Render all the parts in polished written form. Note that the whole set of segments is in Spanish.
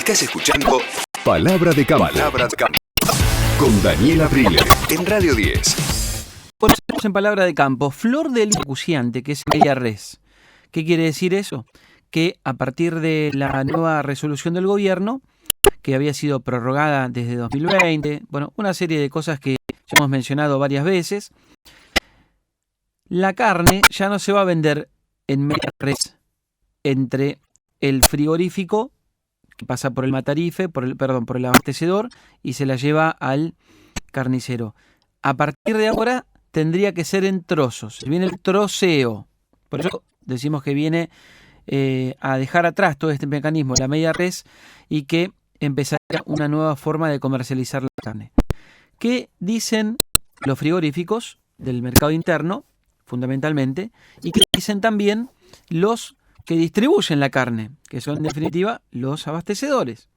Estás escuchando Palabra de Campo. Palabra de Campo. Con Daniel Aprile. En Radio 10. Conocemos en Palabra de Campo flor de lis acuciante, que es media res. ¿Qué quiere decir eso? Que a partir de la nueva resolución del gobierno, que había sido prorrogada desde 2020, bueno, una serie de cosas que ya hemos mencionado varias veces, la carne ya no se va a vender en media res entre el frigorífico que pasa por el matarife, por el abastecedor y se la lleva al carnicero. A partir de ahora tendría que ser en trozos. Viene el troceo. Por eso decimos que viene a dejar atrás todo este mecanismo, la media res, y que empezaría una nueva forma de comercializar la carne. ¿Qué dicen los frigoríficos del mercado interno, fundamentalmente? Y qué dicen también los que distribuyen la carne, que son en definitiva los abastecedores.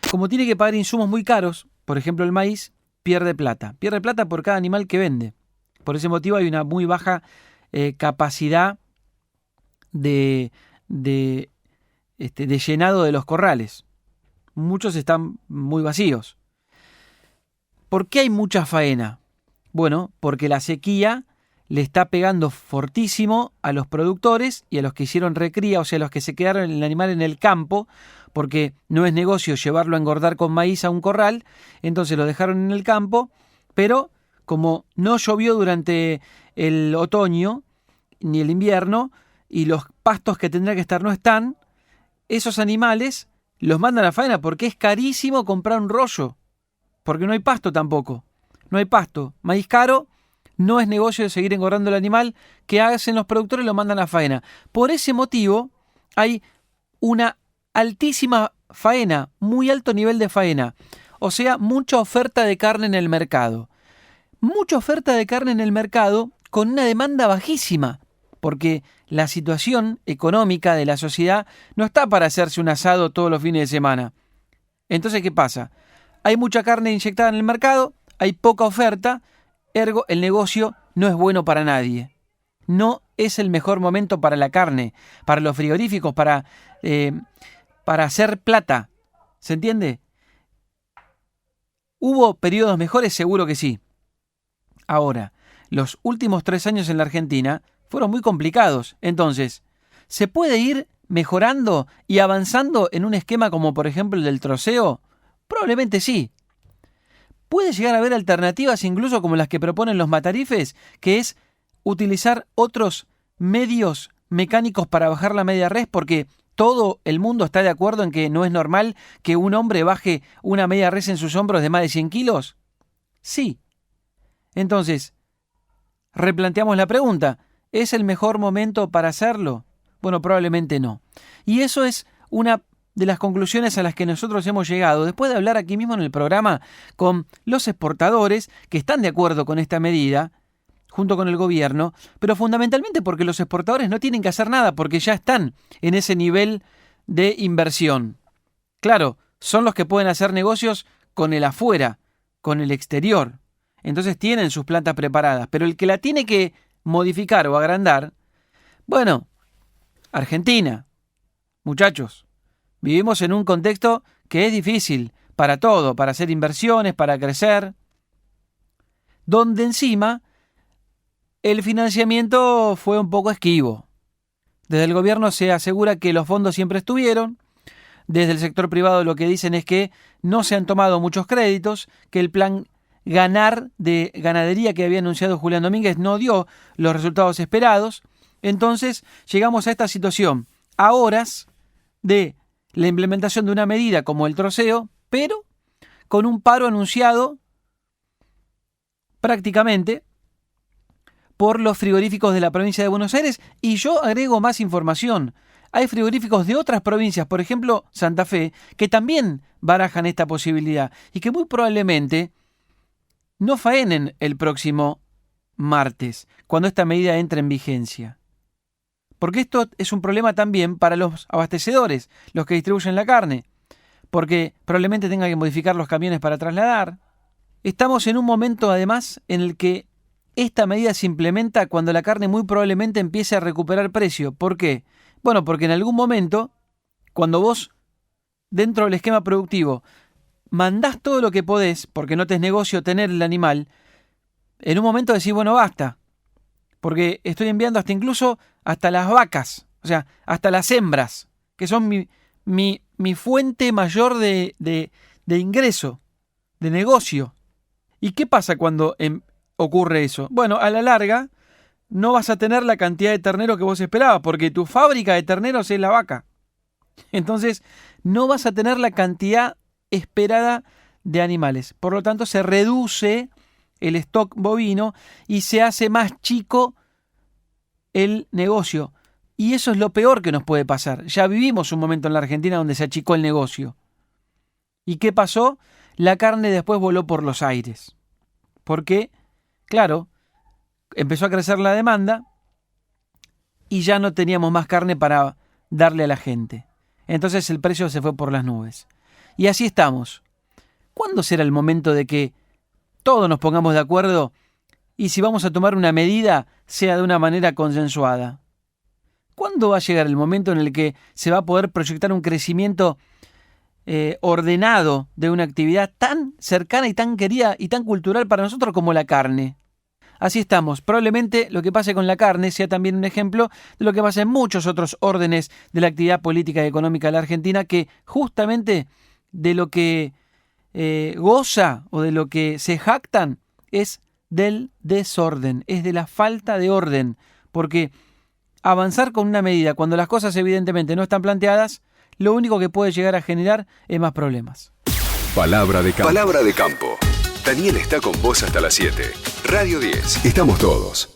Como tiene que pagar insumos muy caros, por ejemplo el maíz, pierde plata. Pierde plata por cada animal que vende. Por ese motivo hay una muy baja capacidad de llenado de los corrales. Muchos están muy vacíos. ¿Por qué hay mucha faena? Bueno, porque la sequía le está pegando fortísimo a los productores y a los que hicieron recría, o sea, a los que se quedaron el animal en el campo, porque no es negocio llevarlo a engordar con maíz a un corral, entonces lo dejaron en el campo, pero como no llovió durante el otoño ni el invierno y los pastos que tendría que estar no están, esos animales los mandan a faena porque es carísimo comprar un rollo, porque no hay pasto tampoco, no hay pasto, maíz caro. No es negocio de seguir engordando el animal. ¿Qué hacen los productores? Lo mandan a faena. Por ese motivo hay una altísima faena, muy alto nivel de faena. O sea, mucha oferta de carne en el mercado. Mucha oferta de carne en el mercado con una demanda bajísima, porque la situación económica de la sociedad no está para hacerse un asado todos los fines de semana. Entonces, ¿qué pasa? Hay mucha carne inyectada en el mercado, hay poca oferta. Ergo, el negocio no es bueno para nadie. No es el mejor momento para la carne, para los frigoríficos, para hacer plata. ¿Se entiende? ¿Hubo periodos mejores? Seguro que sí. Ahora, los últimos 3 años en la Argentina fueron muy complicados. Entonces, ¿se puede ir mejorando y avanzando en un esquema como por ejemplo el del troceo? Probablemente sí. Puede llegar a haber alternativas incluso como las que proponen los matarifes, que es utilizar otros medios mecánicos para bajar la media res, porque todo el mundo está de acuerdo en que no es normal que un hombre baje una media res en sus hombros de más de 100 kilos. Sí. Entonces, replanteamos la pregunta, ¿es el mejor momento para hacerlo? Bueno, probablemente no. Y eso es una de las conclusiones a las que nosotros hemos llegado, después de hablar aquí mismo en el programa con los exportadores que están de acuerdo con esta medida, junto con el gobierno, pero fundamentalmente porque los exportadores no tienen que hacer nada, porque ya están en ese nivel de inversión. Claro, son los que pueden hacer negocios con el afuera, con el exterior. Entonces tienen sus plantas preparadas, pero el que la tiene que modificar o agrandar, bueno, Argentina, muchachos. Vivimos en un contexto que es difícil para todo, para hacer inversiones, para crecer, donde encima el financiamiento fue un poco esquivo. Desde el gobierno se asegura que los fondos siempre estuvieron, desde el sector privado lo que dicen es que no se han tomado muchos créditos, que el plan Ganar de ganadería que había anunciado Julián Domínguez no dio los resultados esperados. Entonces llegamos a esta situación a horas de la implementación de una medida como el troceo, pero con un paro anunciado prácticamente por los frigoríficos de la provincia de Buenos Aires. Y yo agrego más información. Hay frigoríficos de otras provincias, por ejemplo Santa Fe, que también barajan esta posibilidad y que muy probablemente no faenen el próximo martes, cuando esta medida entre en vigencia. Porque esto es un problema también para los abastecedores, los que distribuyen la carne, porque probablemente tengan que modificar los camiones para trasladar. Estamos en un momento, además, en el que esta medida se implementa cuando la carne muy probablemente empiece a recuperar precio. ¿Por qué? Bueno, porque en algún momento, cuando vos dentro del esquema productivo mandás todo lo que podés, porque no te es negocio tener el animal, en un momento decís, bueno, basta, porque estoy enviando hasta las vacas, o sea, hasta las hembras, que son mi fuente mayor de ingreso, de negocio. ¿Y qué pasa cuando ocurre eso? Bueno, a la larga no vas a tener la cantidad de terneros que vos esperabas, porque tu fábrica de terneros es la vaca. Entonces, no vas a tener la cantidad esperada de animales. Por lo tanto, se reduce el stock bovino y se hace más chico el negocio. Y eso es lo peor que nos puede pasar. Ya vivimos un momento en la Argentina donde se achicó el negocio. ¿Y qué pasó? La carne después voló por los aires. Porque, claro, empezó a crecer la demanda y ya no teníamos más carne para darle a la gente. Entonces el precio se fue por las nubes. Y así estamos. ¿Cuándo será el momento de que todos nos pongamos de acuerdo y si vamos a tomar una medida sea de una manera consensuada? ¿Cuándo va a llegar el momento en el que se va a poder proyectar un crecimiento ordenado de una actividad tan cercana y tan querida y tan cultural para nosotros como la carne? Así estamos. Probablemente lo que pase con la carne sea también un ejemplo de lo que pasa en muchos otros órdenes de la actividad política y económica de la Argentina, que justamente de lo que goza o de lo que se jactan es del desorden, es de la falta de orden, porque avanzar con una medida cuando las cosas evidentemente no están planteadas, lo único que puede llegar a generar es más problemas. Palabra de campo. Palabra de campo. Daniel está con vos hasta las 7. Radio 10. Estamos todos.